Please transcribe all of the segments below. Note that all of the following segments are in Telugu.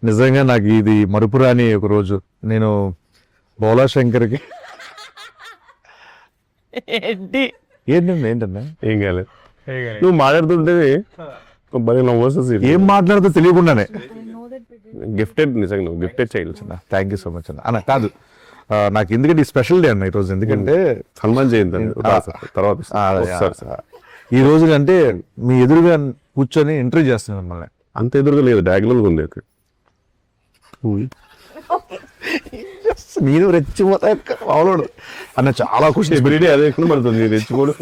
నిజంగా నాకు ఇది మరుపురాని ఒక రోజు. నేను బోలా శంకర్కి ఏంటి ఏంటన్నా ఏం కాలేదు. నువ్వు మాట్లాడుతుంటే భలే నవ్వు వస్తుంది. ఏం మాట్లాడుతూ తెలియకుండానే గిఫ్టెడ్, నిజంగా నువ్వు గిఫ్టెడ్ చేయలేదు. థ్యాంక్ యూ సో మచ్ అన్న. కాదు నాకు ఎందుకంటే ఈ స్పెషల్ డే అన్న ఈరోజు. ఎందుకంటే హనుమాన్ జయంతి తర్వాత వస్తారు సార్. ఈ రోజు అంటే మీ ఎదురుగా కూర్చొని ఇంటర్వ్యూ చేస్తున్నాను మిమ్మల్ని. అంత ఎదురుగా లేదు, డయాగ్నల్ ఉంది. నేను రెచ్చిపోతా మామూలు అన్న. చాలా క్వశ్చన్స్ ఎవ్రీడే అదే పడుతుంది, రెచ్చిపోడు.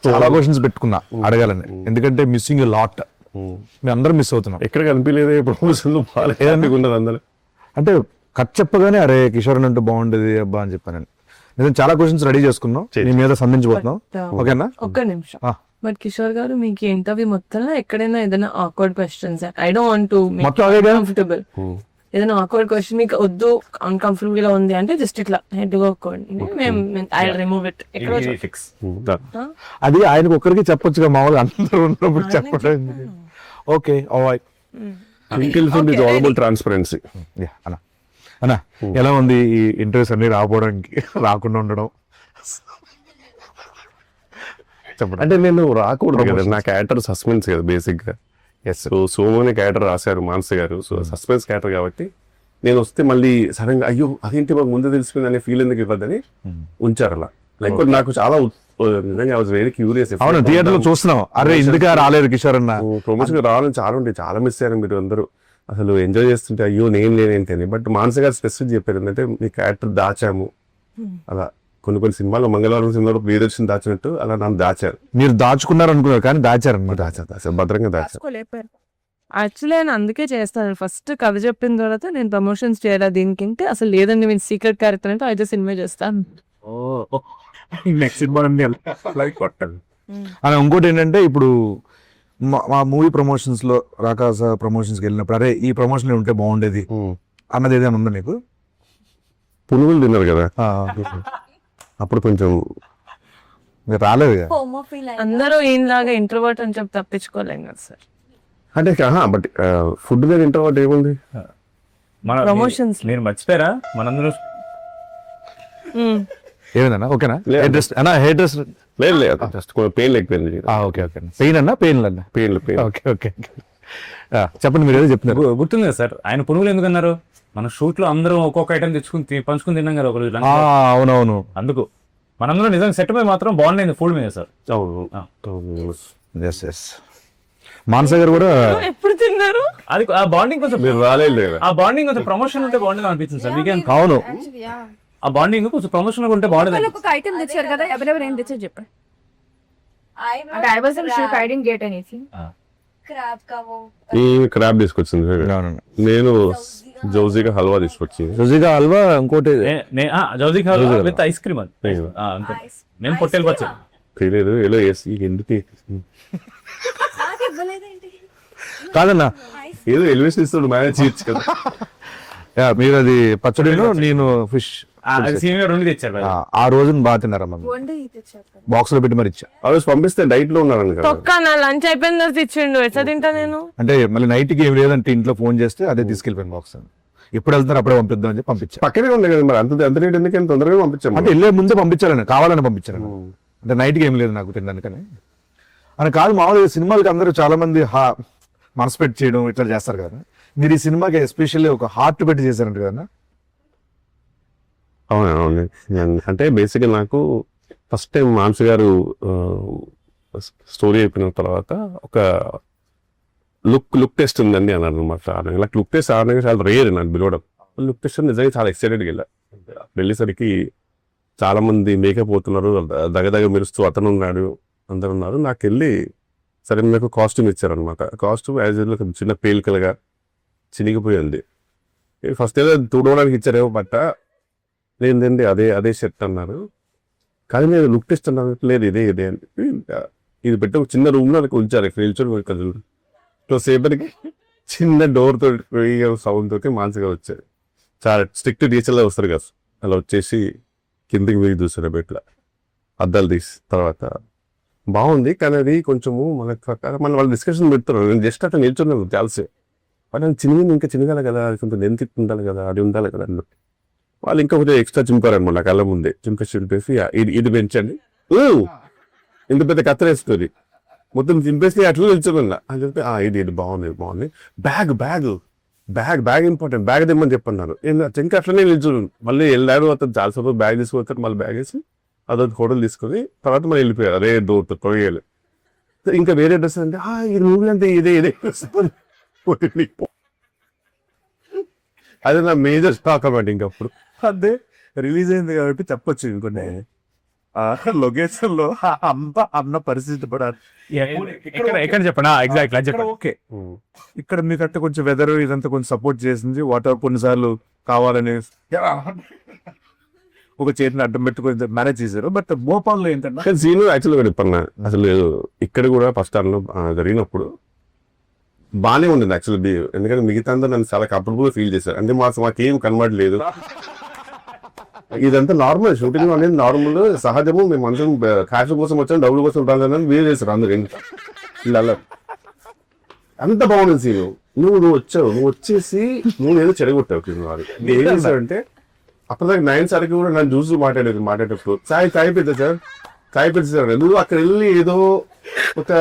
చాలా క్వశ్చన్స్ పెట్టుకున్నా అడగాలని. ఎందుకంటే మిస్సింగ్ లాట్, మేము అందరం మిస్ అవుతున్నాం. ఎక్కడ కనిపించలేదు ప్రమోషన్లు బాగాలేదనుకున్నారు అందరూ. అంటే కట్ చెప్పగానే అరే కిషోర్ అంటే బాగుండేది అబ్బా అని చెప్పాను. నేను చాలా క్వశ్చన్స్ రెడీ చేసుకున్నాం, నీ మీద సంధించబోతున్నాం. ఓకేనా? ఒక్క నిమిషం. బట్ కిషోర్ గారు మీకు ఇంటర్వ్యూ మొత్తంలో ఎక్కడైనా ఏదైనా awkward questions, I don't want to మొత్తం అదే కదా? కంఫర్టబుల్, ఏదైనా ఆక్వర్డ్ క్వశ్చన్ మీకు వద్దు, అన్కంఫర్టబుల్ గా ఉంది అంటే జస్ట్ ఇట్లా హెడ్ గా ఐ రిమూవ్ ఇట్. అది ఆయనకు ఒక్కరికి చెప్పొచ్చుగా, మామూలుగా అందరూ ఉన్నప్పుడు చెప్పడం. Okay alright. ట్రాన్స్పరెన్సీ అన్న అన్న ఎలా ఉంది ఈ ఇంటర్వ్యూస్ అన్ని రాకపోవడానికి, రాకుండా ఉండడం? చెప్పండి. అంటే నేను రాకూడదు కదా, నా క్యారెక్టర్ సస్పెన్స్ కదా బేసిక్ గా. సో సోమోని క్యారెక్టర్ రాశారు మానస గారు, సో సస్పెన్స్ క్యారెక్టర్ కాబట్టి నేను వస్తే మళ్ళీ సడన్ గా అయ్యో అదేంటి మాకు ముందే తెలిసిపోయింది అనే ఫీల్ ఎందుకు ఇవ్వద్దని ఉంచారు అలా. లైక్ నాకు చాలా నిజంగా ఐ వాజ్ వెరీ క్యూరియస్. అవును, థియేటర్ లో చూస్తున్నాం, అరే ఎందుకు రాలేదు కిషోర్ అన్న. ప్రమోషన్ రావాలని చాలా ఉంటాయి, చాలా మిస్ అయ్యారు మీరు అందరూ. అసలు ఎంజాయ్ చేస్తుంటే అయ్యో నేను లేనేంటి అని. బట్ మానస గారు స్పెసిఫిక్ చెప్పారు ఏంటంటే మీ క్యారెక్టర్ దాచాము అలా. కొన్ని సినిమాలు మంగళవారం సినిమాలో ప్రియదర్శన్ దాచినట్టు అలా నన్ను దాచారు. మీరు దాచుకున్నారు అనుకున్నారు కానీ దాచారు అనమాట. దాచారు భద్రంగా దాచారు. యాక్చువల్లీ ఆయన అందుకే చేస్తాను. ఫస్ట్ కథ చెప్పిన తర్వాత నేను ప్రమోషన్స్ చేయాలి దీనికి, అసలు లేదండి మీరు సీక్రెట్ క్యారెక్టర్ అంటే అయితే సినిమా చేస్తాను. నెక్స్ట్ సినిమా అని ఇంకోటి ఏంటంటే ఇప్పుడు మా మూవీ ప్రమోషన్స్ లో రాకాస ప్రమోషన్స్కి వెళ్ళినప్పుడు అరే ఈ ప్రమోషన్ ఉంటే బాగుండేది అన్నది ఏదైనా ఉందా నీకు? పునుగులు తిన్నారు కదా అప్పుడు కొంచెం మీరు రాలేదు కదా. అందరూ ఈయనలాగా ఇంట్రోవర్ట్ అని చెప్పి తప్పించుకోలేం కదా సార్. అంటే బట్ ఫుడ్ మీద ఇంట్రోవర్ట్ ఏముంది ప్రమోషన్స్ నేను మర్చిపోయారా మనందరూ ఏమైందన్నా? ఓకేనా? హెయిర్ డ్రెస్ అన్నా, హెయిర్ డ్రెస్ లేదు లేదు, జస్ట్ పెయిన్ లేకపోయింది. Okay okay. పెయిన్ అన్నా పెయిన్ అన్నా? పెయిన్. Okay okay. చెప్పండి, మీరు ఏదో చెప్తున్నారు. గుర్తుంది కదా సార్ ఆయన పునుగులు ఎందుకు అన్నారు? మన షూట్ లో అందరం ఒక్కొక్క ఐటమ్ తెచ్చుకుని పంచుకుని తిన్నాం కదా ఒకరోజు. అవునవును, అందుకు మనందరం నిజంగా సెట్ మీద మాత్రం బాగుండేది ఫుడ్ మీద సార్. మానస గారు కూడా ఎప్పుడు తిన్నారు? అది ఆ బాండింగ్ కొంచెం మీరు రాలేదు కదా, ఆ బాండింగ్ కొంచెం ప్రమోషన్ ఉంటే బాగుండేది అనిపించింది సార్ వీకెండ్. అవును, ఆ బాండింగ్ కొంచెం ప్రమోషన్ ఉంటే బాగుండేది. ఒక ఐటమ్ తెచ్చారు కదా, ఎవరెవరు ఏం తెచ్చారు చెప్పండి. అంటే I wasn't sure, I didn't get anything. ఈ క్రాబ్ తీసుకొచ్చింది, నేను జౌజీగా హల్వా తీసుకొచ్చి. రుచిగా హల్వా, ఇంకోటి జౌజీ విత్ ఐస్ క్రీమ్. అది నేను పొట్టేలు పచ్చడి తెలియదు ఎలా వేసి ఎందుకు కాదన్నా, ఏదో ఎలివేషన్ ఇస్తాడు మేనేజ్ చేయొచ్చు కదా. మీరు అది పచ్చడిలో నేను ఫిష్ రెండు తెచ్చారు. ఆ రోజున బాగా తిన్నారమ్మా, బాక్స్ లో పెట్టి మరి ఇచ్చా. ఆ రోజు పంపిస్తే డైట్ లో ఉన్నాను కదా. తొక్క నా లంచ్ అయిపోయిన తర్వాత ఇచ్చిండు, ఎట్లా తింటా నేను? అంటే మళ్ళీ నైట్ కి ఏం లేదంటే ఇంట్లో ఫోన్ చేస్తే అదే తీసుకెళ్ళిపోయాను బాక్స్. ఎప్పుడు వెళ్తున్నారు అప్పుడే పంపిద్దాం అని చెప్పి పంపించా. పక్కనే ఉంది కదా మరి, అంత రేట్ ఎందుకంటే తొందరగా పంపించాము. అంటే వెళ్ళే ముందే పంపించాలని, కావాలని పంపించాను. అంటే నైట్కి ఏం లేదు నాకు తినడానికని అని కాదు. మామూలుగా సినిమాలకి అందరూ చాలా మంది మనసు పెట్టి చేయడం ఇట్లా చేస్తారు కదా. మీరు ఈ సినిమాకి ఎస్పెషల్లీ ఒక హార్ట్ పెట్టి చేశారంట కదా? అవును. అంటే బేసిక్గా నాకు ఫస్ట్ టైం మానస గారు స్టోరీ అయిపోయిన తర్వాత ఒక లుక్ టెస్ట్ ఉందండి అన్నారు అనమాట. ఇలా లుక్ టెస్ట్ ఆడడానికి చాలా రేర్ నాకు పిలవడం. లుక్ టెస్ట్ నిజంగా చాలా ఎక్సైటెడ్గా వెళ్ళా. వెళ్ళేసరికి చాలా మంది మేకప్ పోతున్నారు, దగదగ మెరుస్తూ అతను ఉన్నాడు, అందరు ఉన్నారు. నాకు వెళ్ళి సరే నాకు కాస్ట్యూమ్ ఇచ్చారనమాట. కాస్ట్యూమ్ యాజ్ యూజువల్ చిన్న పేలికలుగా చినిగిపోయింది. ఫస్ట్ ఏదో తుడవడానికి ఇచ్చారేమో బట్ట, లేదండి అదే షర్ట్ అన్నారు. కానీ నేను లుక్ టెస్ట్ అన్నాను, లేదు ఇదే అని ఇది పెట్టి ఒక చిన్న రూమ్ లో ఉంచారు. నిల్చొని సేపటికి చిన్న డోర్ తోటి సౌండ్ తోటి మానసిగా వచ్చారు. చాలా స్ట్రిక్ట్ టీచర్లా వస్తారు కదా, అలా వచ్చేసి కిందికి వెయ్యి చూసారు బెట్ల అద్దాలు తీసి. తర్వాత బాగుంది కానీ అది కొంచెము మన వాళ్ళు డిస్కషన్ పెడతారు. నేను జస్ట్ అట్లా నిల్చున్నాను చాలాసేపు. వాళ్ళు చిన్నగా ఇంకా చిన్నగా కదా, కొంత లెంత్ ఉండాలి కదా, అది ఉండాలి కదా అన్నట్టు. వాళ్ళు ఇంకా కొంచెం ఎక్స్ట్రా చింపారనమాట కళ్ళ ముందే, చింపేసి ఇది పెంచండి, ఇంత పెద్ద కత్తరేస్తుంది, మొత్తం చింపేసి అట్లా నిల్చోమన్నా అని చెప్పి ఇది బాగుంది. బ్యాగ్ ఇంపార్టెంట్, బ్యాగ్ తెమ్మని చెప్పన్నారు. ఇంకా అట్లనే నిల్చోను. మళ్ళీ వెళ్ళాడు, అతను చాలా సేపు బ్యాగ్ తీసుకుపోతారు, మళ్ళీ బ్యాగ్ వేసి అదొక హోటల్ తీసుకొని తర్వాత మళ్ళీ వెళ్ళిపోయారు. అదే డోర్ కొయ్యాలి. ఇంకా వేరే డ్రెస్ అంటే ఈ మూవీ అంటే ఇదే అదే నా మేజర్ స్టాక్ అన్నమాట. ఇంకప్పుడు అదే రిలీజ్ అయింది కాబట్టి చెప్పొచ్చు ఇంకొన్ని లొకేషన్ లో అన్న పరిస్థితి పడాలి. ఎక్కడ చెప్పండి ఎగ్జాక్ట్ చెప్పండి. ఓకే, ఇక్కడ మీకంటే కొంచెం వెదర్ ఇదంతా కొంచెం సపోర్ట్ చేసింది. వాటర్ కొన్నిసార్లు కావాలని ఒక చేతిని అడ్డం పెట్టుకొని మేనేజ్ చేశారు. బట్ భోపాల్లో ఏంటంటే సీన్ యాక్చువల్గా చెప్పన్నా, అసలు ఇక్కడ కూడా ఫస్ట్ టైంలో జరిగినప్పుడు బాగానే ఉండింది యాక్చువల్లీ. ఎందుకంటే మిగతా అందరూ నన్ను చాలా కంఫర్టబుల్ ఫీల్ చేశారు. అంటే మాకేం కన్వర్ట్ లేదు, ఇదంతా నార్మల్, షూటింగ్ అనేది నార్మల్ సహజము, మేము అందరం క్యాష్ కోసం వచ్చాం, డబ్బుల కోసం రాదని వేరే చేశారు అందరు. ఇలా అంత బాగుంది సీను. నువ్వు వచ్చేసి నువ్వు ఏదో చెడగొట్టావు. ఏం చేశాడంటే అప్పటిదాకా 9 సార్కి కూడా నన్ను చూసి మాట్లాడేటప్పుడు చాయ్ పెద్ద సార్ నువ్వు అక్కడ వెళ్ళి ఏదో ఒక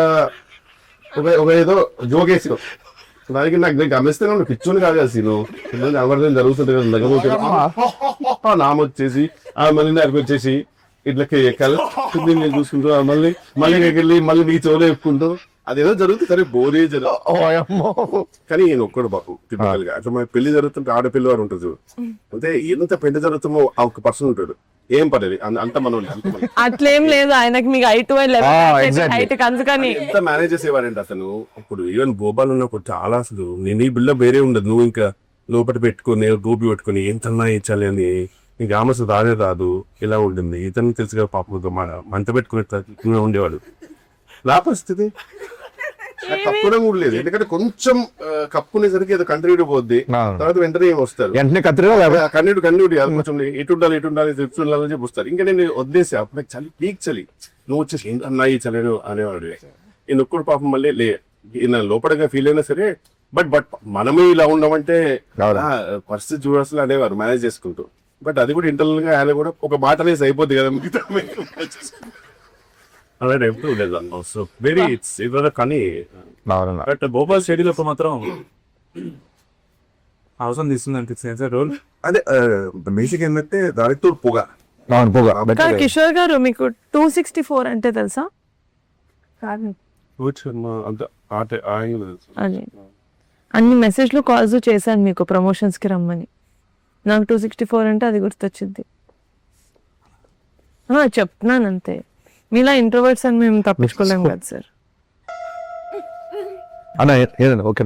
ఏదో జోకేసావు. దానికి నాకు గమనిస్తే నువ్వు పిచ్చోని కాదు కదా సీను, ఎవరిదైనా జరుగుతుంది కదా, నామొచ్చేసి మళ్ళీ నాకు వచ్చేసి ఇట్లకి ఎక్కాలి నేను చూసుకుంటూ మళ్ళీ వెళ్ళి మళ్ళీ నీ చెవులో చెప్పుకుంటూ అదేదో జరుగుతుంది. సరే బోరే జరుగుతుంది కానీ ఈయన ఒక్కడు బాబు టిపికల్ గా. అట్లా మన పెళ్లి జరుగుతుంటే ఆడపిల్ల వారు ఉంటుంది, అంటే ఎంత పెళ్లి జరుగుతుందో ఆ ఒక పర్సన్ ఉంటాడు, ఏం పర్లేదు అంత మనం అట్లేం లేదు ఆయనకి, మీకు హైట్ అందుకని ఎంత మేనేజ్ చేసేవారంటే అతను. ఇప్పుడు ఈవెన్ భోపాల్ ఉన్నప్పుడు చాలా అసలు నేను ఈ బిల్డప్ వేరే ఉండదు. నువ్వు ఇంకా లోపల పెట్టుకుని గోపి పెట్టుకుని ఏంతన్నా ఇచ్చాలి అని నీకు ఆమె రాదు, ఇలా ఉంటుంది. ఇతను తెలుసుగా పాప మంట పెట్టుకుని ఉండేవాడు. నా పరిస్థితి కప్పునే కూడా లేదు, ఎందుకంటే కొంచెం కప్పునేసరికి ఏదో కంటిన్యూ పోద్ది, తర్వాత వెంటనే ఏమి వస్తారు వెంటనే కన్నుడి కొంచెం ఇటు ఉండాలి చెప్పి వస్తారు. ఇంకా నేను వదిలేసి అప్పుడు చలి నువ్వు వచ్చేసి అన్నాయి చలేను అనేవాడు. ఈ నొక్కుడు పాపం మళ్ళీ లోపలగా ఫీల్ అయినా సరే బట్ మనమే ఇలా ఉండమంటే పరిస్థితి చూడాల్సి అనేవారు మేనేజ్ చేసుకుంటూ. బట్ అది కూడా ఇంటర్నల్ గా ఆయన కూడా ఒక మాట అనేసి అయిపోద్ది కదా మిగతా అలా ఎప్పుడు లేదు. సో వెరీ ఇట్స్ కానీ బట్ భోపాల్ స్టేడియంలో మాత్రం అవసరం తీసుకుంది అనిపిస్తుంది సార్ రోల్. అదే బేసిక్ ఏంటంటే దానితో పొగ. కిషోర్ గారు మీకు 264 అంటే తెలుసా? అదే అన్ని మెసేజ్లు కాల్స్ చేశాను మీకు ప్రమోషన్స్ కి రమ్మని. నాకు 264 అంటే అది గుర్తొచ్చింది. చెప్తున్నాను అంతే, మీలా ఇంట్రోవర్ట్స్ అని మేము తప్పించుకోలేం కదా సార్. అన్న ఏదన్నా ఓకే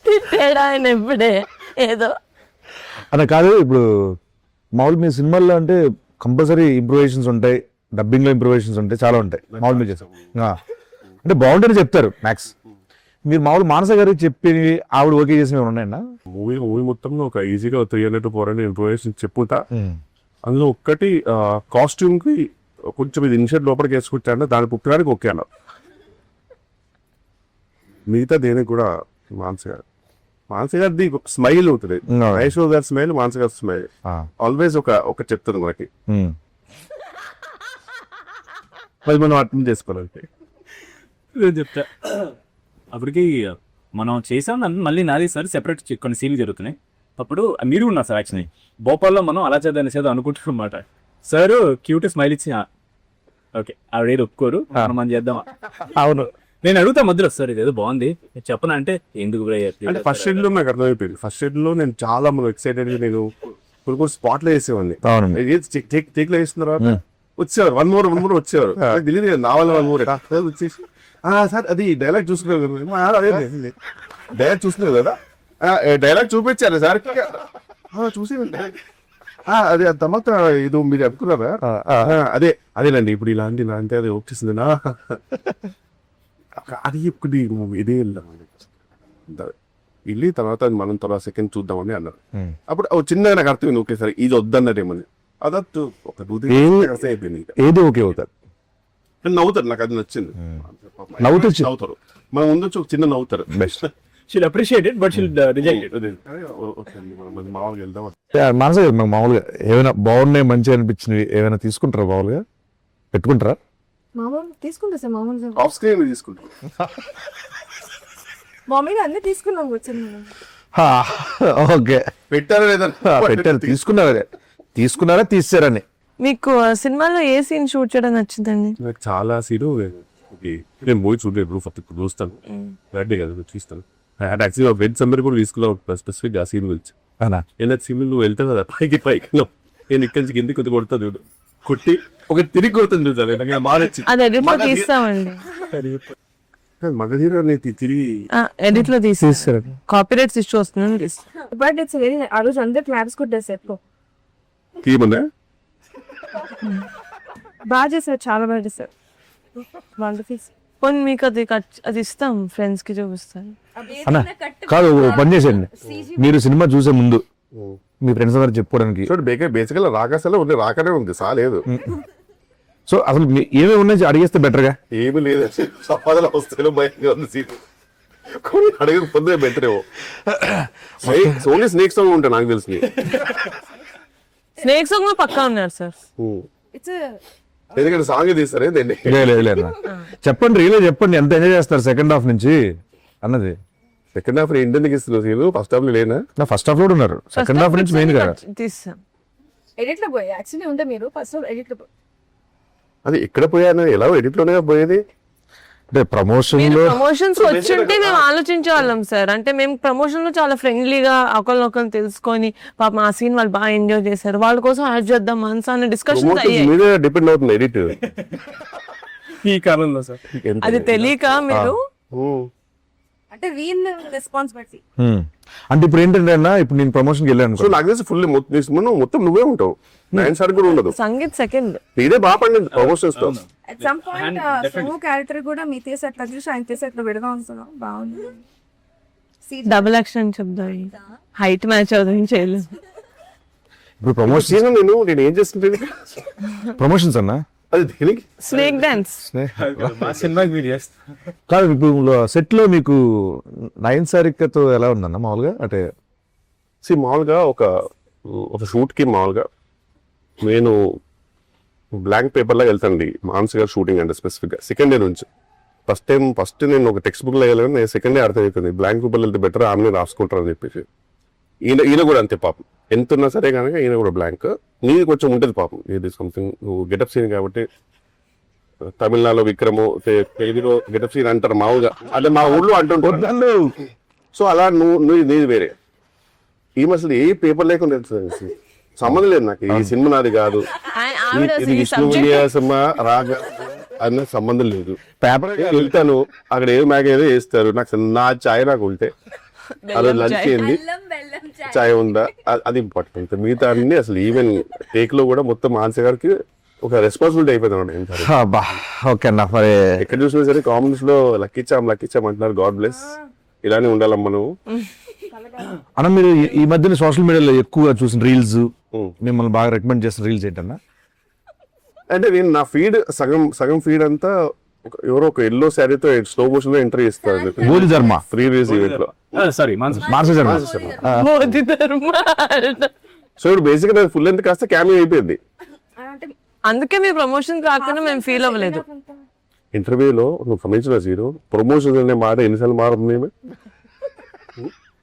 తిట్టాడు ఆయన ఎప్పుడే ఏదో అన్న. కాదు ఇప్పుడు మామూలు మీ సినిమాల్లో అంటే కంపల్సరీ ఇంప్రూవేషన్స్ ఉంటాయి, డబ్బింగ్ లో ఇంప్రూవేషన్స్ ఉంటాయి, చాలా ఉంటాయి మామూలు మీరు చేస్తాం అంటే బాగుంటేనే చెప్తారు మ్యాక్స్. మీరు మామూలు మానస గారికి చెప్పి ఆవిడ ఓకే చేసినవి ఉన్నాయన్నా? మూవీ మొత్తంలో ఒక ఈజీగా 300 to 400 ఇంప్రూవేషన్ చెప్పుతా. అందులో ఒక్కటి కాస్ట్యూమ్ కి కొంచెం ఇది ఇన్షర్ట్ లోపలికి వేసుకుంటాను, దాని పుట్టడానికి ఓకే అన్నారు. మిగతా దేనికి కూడా మానస గారిది స్మైల్ ఉంటుంది, ఐశ్వర్య గారి స్మైల్, మానస గారి స్మైల్ ఆల్వేస్ ఒక చెప్తుంది మనకి. అది మనం అర్థం చేసుకోవాలంటే నేను చెప్తా. అప్పటికి మనం చేసాం మళ్ళీ నాది సార్ సెపరేట్ కొన్ని సీన్లు జరుగుతున్నాయి. అప్పుడు మీరు ఉన్నారు సార్. యాక్చువల్లీ భోపాల్లో మనం అలా చేద్దాం అనుకుంటున్నాం అన్నమాట. సార్ క్యూట్ స్మైల్ ఇచ్చి ఓకే ఆవిడ ఒప్పుకోరు, మనం చేద్దాం. అవును, నేను అడుగుతా మధ్యలో సార్ ఇదేదో బాగుంది చెప్పనా అంటే ఎందుకు అంటే ఫస్ట్ షెడ్ లో నాకు అర్థమైపోయింది. ఫస్ట్ షెడ్ లో నేను చాలా ఎక్సైటెడ్ గా నేను కొన్ని స్పాట్ లో వేసేవాడిని. టేక్ లో వేసిన తర్వాత వచ్చేవారు వన్ మోర్ వచ్చేవారు. తెలియదు నా వల్ల 1 more వచ్చేసి సార్ అది డైలాగ్ చూసుకున్నారు డైలాగ్ చూసుకున్నారు కదా, డైలాగ్ చూపించారు సార్ చూసి అదే తర్వాత ఇది మీరు అనుకున్నారా? అదేనండి ఇప్పుడు ఇలాంటి అది వచ్చేసింది నా అది ఇప్పుడు ఇదే వెళ్ళి తర్వాత మనం తర్వాత సెకండ్ చూద్దామని అన్నారు. అప్పుడు చిన్నగా నాకు అర్థమైంది ఓకే సార్ ఇది వద్దన్నదేమని. అదట్టు ఒక అయిపోయింది. ఏది ఓకే అవుతారు కానీ నవ్వుతారు, నాకు అది నచ్చింది. నవ్వుతారు, మన ముందు వచ్చి ఒక చిన్న నవ్వుతారు. Best. She'll appreciate it but she'll reject it. మామూలుగా వెళ్దాం. మనసే కదా మామూలుగా ఏమైనా బాగున్నాయి మంచిగా అనిపించినవి ఏమైనా తీసుకుంటారా, మామూలుగా పెట్టుకుంటారా? మామూలు తీసుకుంటా సార్, మామూలుగా ఆఫ్ స్క్రీన్ తీసుకుంటాం. మామూలుగా అన్ని తీసుకున్నాం కూర్చొని. ఓకే, పెట్టారా లేదా? పెట్టారు, తీసుకున్నారా తీసారని. మీకు సినిమాలో ఏ సీన్ షూట్ చేయడం నచ్చిందండి? నాకు చాలా సీను నేను మూవీ చూడలేదు, ఫస్ట్ ఇప్పుడు చూస్తాను. బర్త్డే కదా చూస్తాను. యాక్చువల్గా వెజ్ సమ్మర్ కూడా తీసుకున్నావు స్పెసిఫిక్ ఆ సీన్ గురించి. అవునా? ఏదైనా సీన్ నువ్వు వెళ్తావు కదా పైకి నేను ఇక్కడి నుంచి కిందికి కొద్ది కొడతా చూడు, కొట్టి ఒక తిరిగి కొడుతుంది చూసాను. నాకు మారచ్చి అది ఎడిట్ లో తీస్తామండి. మగధీర తిరిగి ఎడిట్ లో తీసేస్తారు, కాపీరైట్స్ ఇష్యూ వస్తుందని తీస్తాం. బట్ ఇట్స్ వెరీ, ఆ రోజు అందరు క్లాప్స్ కొట్టారు సెట్ లో. తీయమన్నా బాగా చేశారు, చాలా బాగా చేశారు. పోనీ మీకు అది ఇస్తాం, ఫ్రెండ్స్ కి చూపిస్తాను. అన్నా కాదు, ఓ పని చేసేయండి, మీరు సినిమా చూసే ముందు మీ ఫ్రెండ్స్ అందరు చెప్పుకోవడానికి. చూడు బేసికల్ రాకాసలో ఉంది, రాకనే ఉంది, సాలేదు. సో అసలు ఏమేమి ఉన్నాయి అడిగేస్తే బెటర్గా. ఏమి లేదు, సంపాదన వస్తే భయంగా ఉంది సీన్. కొన్ని అడగకపోతే బెటర్ ఏమో. ఓన్లీ స్నేక్ సాంగ్ ఉంటాయి నాకు తెలిసి. స్నేక్స్ కూడా పక్కా ఉన్నారు సార్. ఇట్స్ ఎందుకంటే సాంగ్ తీస్తారు ఏంటండి. లేదు చెప్పండి, రియలే చెప్పండి, ఎంత ఎంజాయ్ చేస్తారు సెకండ్ హాఫ్ నుంచి అన్నది. సెకండ్ హాఫ్ ఇండియన్ ఇస్తున్నారు సీన్, ఫస్ట్ హాఫ్ లో లేనా? నా ఫస్ట్ హాఫ్ లో ఉన్నారు, సెకండ్ హాఫ్ నుంచి మెయిన్ కదా తీస్తాం. ఎడిట్ లో పోయి యాక్చువల్లీ ఉంటే మీరు ఫస్ట్ ఎడిట్ లో పోయి. అది ఎక్కడ పోయాను, ఎలా ఎడిట్ లోనే పోయేది. అంటే ప్రమోషన్ లో ప్రమోషన్స్ వచ్చుంటే మేము ఆలోచించే వాళ్ళం సార్. అంటే మేము ప్రమోషన్ లో చాలా ఫ్రెండ్లీగా ఒకరినొకరు తెలుసుకొని పాప ఆ సీన్ వాళ్ళు బాగా ఎంజాయ్ చేశారు, వాళ్ళ కోసం యాడ్ చేద్దాం మనసు అనే డిస్కషన్స్ అయ్యాయి. మీదే డిపెండ్ అవుతుంది ఎడిట్. ఈ కాలంలో సార్ అది తెలియక మీరు అంటే వీన్ రెస్పాన్సిబిలిటీ. అంటే ఇప్పుడు ఏంటంటే అన్న, ఇప్పుడు నేను ప్రమోషన్కి వెళ్ళాను సో నాకు తెలిసి ఫుల్ మొత్తం నువ్వే ఉంటావు, నైన్ సార్ కూడా ఉండదు. సంగీత్ సెకండ్ ఇదే బాగా పండింది ప్రమోషన్స్ తో. At some point Somu character కూడా మీ తీసి అట్లా చూసి ఆయన తీసి అట్లా విడగా ఉంటున్నాం, బాగుంది. డబుల్ యాక్షన్ చెప్దాం, హైట్ మ్యాచ్ అవుతుంది చేయలేదు. ఇప్పుడు ప్రమోషన్ సీజన్ నేను ఏం చేస్తుంటే ప్రమోషన్స్ అన్న అది దేనికి స్నేక్ డాన్స్ మా సినిమాకి మీరు చేస్తాం. కాదు. ఇప్పుడు సెట్ లో మీకు నయన్ సారికతో ఎలా ఉందన్న మామూలుగా? అంటే మామూలుగా ఒక షూట్ కి మామూలుగా నేను బ్లాంక్ పేపర్ లాగా వెళ్తానండి. మానస్ గారు షూటింగ్ అంటే స్పెసిఫిక్ గా సెకండ్ డే నుంచి ఫస్ట్ నేను ఒక టెక్స్ట్ బుక్ లో వెళ్ళాను, నేను సెకండ్ డే అర్థం అవుతుంది బ్లాంక్ పేపర్ వెళ్తే బెటర్, ఆమె రాసుకుంటారు అని చెప్పేసి. ఈయన కూడా అంతే పాపం, ఎంత ఉన్నా సరే కనుక ఈయన కూడా బ్లాంక్. నీది కొంచెం ఉంటుంది పాపం, ఇది సంథింగ్ నువ్వు గెటప్ సీన్ కాబట్టి. తమిళనాడులో విక్రము, తెలుగులో గెటప్ సీన్ అంటారు మామూలుగా, అంటే మా ఊళ్ళో అంటుంటారు. సో అలా నువ్వు నీది వేరే. ఈమె అసలు ఏ పేపర్ లేకుండా వెళ్తుంది, సంబంధం లేదు నాకు, ఈ సినిమా నాది కాదు, ఇది విష్ణు విన్యాసమా రాగా అన్న సంబంధం లేదు. పేపర్ వెళ్తాను అక్కడ ఏదో మ్యాగ్ ఏదో వేస్తారు, నాకు నా ఛాయ్ నాకు ఉంటే అలా లంచ్ ఏంది ఛాయ్ ఉందా అది ఇంపార్టెంట్. మిగతా అన్ని అసలు ఈవెన్ టేక్ లో కూడా మొత్తం మానస గారికి ఒక రెస్పాన్సిబిలిటీ అయిపోయింది. ఓకే అన్న, మరి ఎక్కడ చూసినా సరే కామెంట్స్ లో లక్కిచ్చాం అంటున్నారు. గాడ్ బ్లెస్, ఇలానే ఉండాలమ్మా నువ్వు. అన్న మీరు ఈ మధ్యన సోషల్ మీడియాలో ఎక్కువగా చూసిన రీల్స్, మిమ్మల్ని బాగా రికమెండ్ చేసిన రీల్స్ ఏంటన్నా? అంటే నేను నా ఫీడ్ సగం ఫీడ్ అంతా ఎవరో ఒక ఎల్లో శారీతో స్లో మోషన్ లో ఎంటర్ చేస్తారు బోధి ధర్మ ఫ్రీ రిలీజ్ ఈవెంట్ లో. సారీ మానస శర్మ. మోదీ ధర్మ. సో ఇప్పుడు బేసిక్ గా ఫుల్ లెంత్ కాస్త క్యామియో అయిపోయింది. అందుకే మీ ప్రమోషన్ కాకుండా మేము ఫీల్ అవ్వలేదు. ఇంటర్వ్యూలో నువ్వు గమనించిన జీరో ప్రమోషన్ అనే మాట ఎన్నిసార్లు మారుతుంది.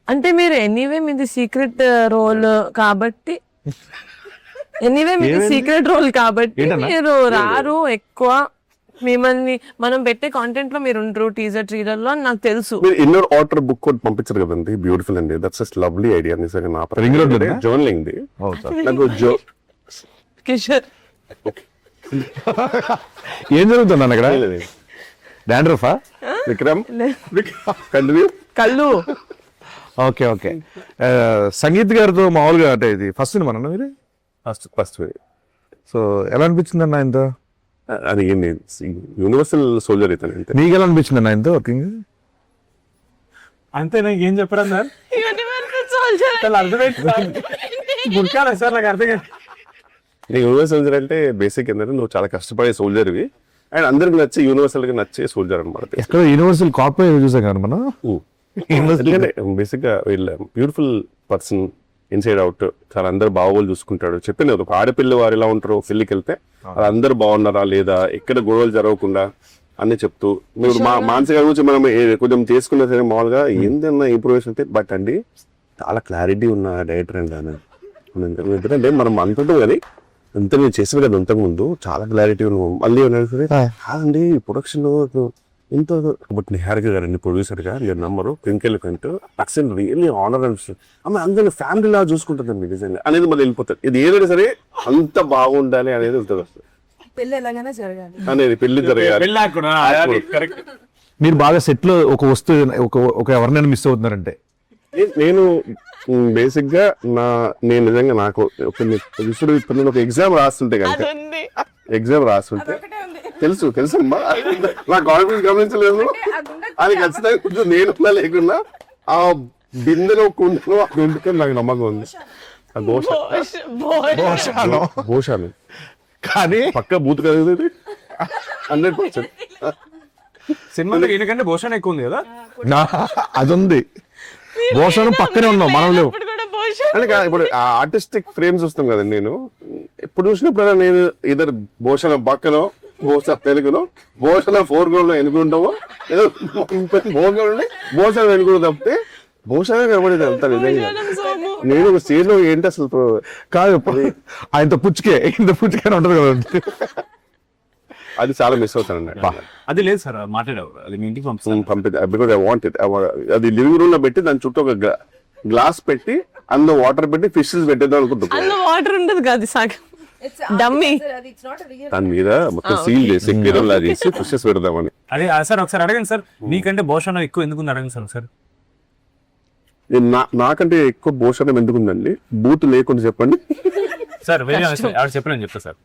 అంటే మీరు ఎనీవే మీది సీక్రెట్ రోల్ కాబట్టి మీరు రారు ఎక్కువ, మిమ్మల్ని మనం పెట్టే కాంటెంట్ లో మీరు ఉండరు టీజర్ ట్రైలర్ లో అని నాకు తెలుసు. మీరు ఇన్నర్ ఆర్డర్ బుక్ కూడా పంపించారు కదండి, బ్యూటిఫుల్ అండి, దట్స్ జస్ట్ లవ్లీ ఐడియా. నిజంగా నా రింగ్ రోడ్ లోనా? జర్నలింగ్ ది నాకు కిషోర్ ఏం జరుగుతుంది అన్న ఇక్కడ? డాండ్రఫా? విక్రమ్ కంటిన్యూ. కళ్ళు. Okay okay. సంగీత్ గారితో మామూలుగా అంటే ఇది ఫస్ట్ సినిమా అన్న మీరు? ఫస్ట్ సో ఎలా అనిపించింది అన్న ఆయనతో? అది యూనివర్సల్ సోల్జర్ అయితే నీకు ఎలా అనిపించింది అన్న ఆయనతో వర్కింగ్? అంతే, నాకు ఏం చెప్పరా సార్, అర్థమైంది సార్, నాకు అర్థం కాదు. యూనివర్సల్ సోల్జర్ అంటే బేసిక్ ఏంటంటే నువ్వు చాలా కష్టపడే సోల్జర్వి, అండ్ అందరికి నచ్చే యూనివర్సల్ గా నచ్చే సోల్జర్ అనమాట. ఎక్కడ యూనివర్సల్ కాపీ చూసాం కదా మనం. బేసిక్ గా వీళ్ళ బ్యూటిఫుల్ పర్సన్ ఇన్సైడ్ అవుట్, చాలా అందరు బాగోలు చూసుకుంటాడు. చెప్పిన ఒక ఆడపిల్ల వారు ఎలా ఉంటారో పెళ్లికి వెళ్తే వాళ్ళందరూ బాగున్నారా లేదా, ఎక్కడ గొడవలు జరగకుండా అన్ని చెప్తూ, మీరు మానసిక గురించి మనం కొంచెం చేసుకున్నా సరే మామూలుగా ఏందన్నా ఇంప్రూవేషన్ అయితే, బట్ అండి చాలా క్లారిటీ ఉన్న డైరెక్టర్ అండి ఆయన. ఎందుకంటే మనం అంటుంటాం కదా, అంత నేను చేసాను కదా ఇంతకు ముందు, చాలా క్లారిటీ ఉన్నాం. మళ్ళీ కాదండి ప్రొడక్షన్ లో ఇంత, బట్ నిహారిక గారండి ప్రొడ్యూసర్ గా your నంబరు ట్వింకిల్ కంటూ అక్సెంట్ రియల్లీ ఆనర్ అనిపిస్తుంది. ఆమె అందరినీ ఫ్యామిలీ లా చూసుకుంటుందండి నిజంగా అనేది మళ్ళీ వెళ్ళిపోతుంది. ఇది ఏదైనా సరే అంత బాగుండాలి అనేది ఉంటుంది అసలు పెళ్లి ఎలాగైనా జరగాలి అనేది, పెళ్లి జరగాలి. కరెక్ట్. మీరు బాగా సెట్ లో ఒక వస్తువు ఒక ఎవరినైనా మిస్ అవుతున్నారంటే, నేను బేసిక్ గా నేను నిజంగా నాకు ఇప్పుడు ఒక ఎగ్జామ్ రాస్తుంటే కనుక, ఎగ్జామ్ రాస్తుంటే తెలుసు అమ్మా, నా కాన్ఫిడెన్స్ గమనించలేదు. అది ఖచ్చితంగా కొంచెం నేను లేకున్నా ఆ బిందెలో కుండలో ఎందుకని నాకు నమ్మకం ఉంది. భోషాలు కానీ పక్క బూత్ కదా 100%. సినిమాలో ఎందుకంటే భూషణ్ ఎక్కువ ఉంది కదా. అది ఉంది, భోషణం పక్కనే ఉన్నాం మనం లేవు. అంటే ఇప్పుడు ఆర్టిస్టిక్ ఫ్రేమ్స్ వస్తాం కదండి, నేను ఇప్పుడు చూసినప్పుడు నేను ఇద్దరు భూషణ పక్కనో, భూషణ తెలుగులో, భూషణ ఫోర్గ్రౌండ్ లో ఎన్నుకుంటామో, ఏదో ఫోర్గ్రౌండ్ భూషణ వెనుకుంటూ తప్పితే భూషణ కనబడేది అంతా నిజంగా. నేను ఒక స్టేజ్ లో ఏంటి అసలు కాదు, ఆయనతో ఇంత పుచ్చుకే ఉంటది కదా, అది చాలా మిస్ అవుతానండి. అది లేదు సార్, మాట్లాడావు అది మీ ఇంటికి పంపిద్దాం బికాజ్ ఐ వాంట్ ఇట్. అది లివింగ్ రూమ్ లో పెట్టి దాని చుట్టూ ఒక గ్లాస్ పెట్టి అందులో వాటర్ పెట్టి ఫిషెస్ పెట్టేద్దాం అనుకుంటున్నాను. అందులో వాటర్ ఉండదు కాదు, సాగు డమ్మీ దాని మీద మొత్తం సీల్ చేసి కిరణ్ చేసి ఫిషెస్ పెడదామని. అదే సార్ ఒకసారి అడగండి సార్, మీకంటే భూషణం ఎక్కువ ఎందుకు అడగండి సార్ ఒకసారి. నాకంటే ఎక్కువ భూషణం ఎందుకుందండి, బూత్ లేకుండా చెప్పండి సార్. ఆవిడ చెప్పలేని చెప్తా సార్.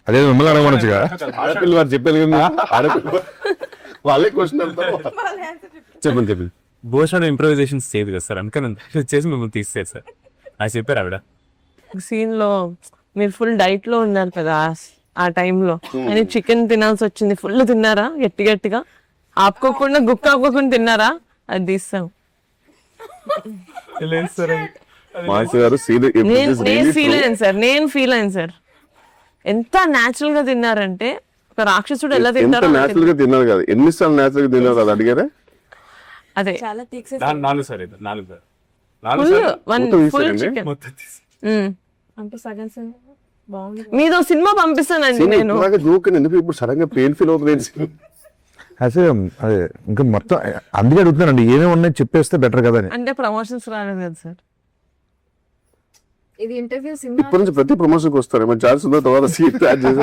అదే మిమ్మల్ని అడగమనొచ్చుగా, ఆడపిల్ల వారు చెప్పారు కదా, ఆడపిల్ల వాళ్ళే క్వశ్చన్ చెప్పండి. భూషణ్ ఇంప్రూవైజేషన్స్ చేయదు కదా సార్, అందుకని చేసి మిమ్మల్ని తీసేది సార్ అది చెప్పారు ఆవిడ. సీన్ లో మీరు ఫుల్ డైట్ లో ఉన్నారు కదా ఆ టైంలో, అని చికెన్ తినాల్సి వచ్చింది. ఫుల్ తిన్నారా గట్టిగా ఆపుకోకుండా గుక్క ఆపుకోకుండా తిన్నారా? అది తీస్తాం. నేను ఫీల్ అయ్యాను సార్, ఎంత న్యాచురల్ గా తిన్నారంటే ఒక రాక్షసుడు ఎలా తింటారు. న్యాచురల్ గా తిన్నారు కదా, ఎన్నిసార్లు న్యాచురల్ గా తిన్నారు అది అడిగారా? అదే ఫుల్ చికెన్. మీదో సినిమా పంపిస్తానండి నేను. ఇప్పుడు సడన్ గా పెయిన్ ఫీల్ అవుతుంది. అదే ఇంకా మొత్తం అందుకే అడుగుతున్నానండి, ఏమేమి ఉన్నాయి చెప్పేస్తే బెటర్ కదా అని. అంటే ప్రమోషన్స్ రాలేదు కదా సార్. ఇది ఇంటర్వ్యూ ఇప్పటి నుంచి ప్రతి ప్రమోషన్ కి వస్తారు ఛాన్స్ ఉందో తర్వాత సీట్ యాడ్ చేసి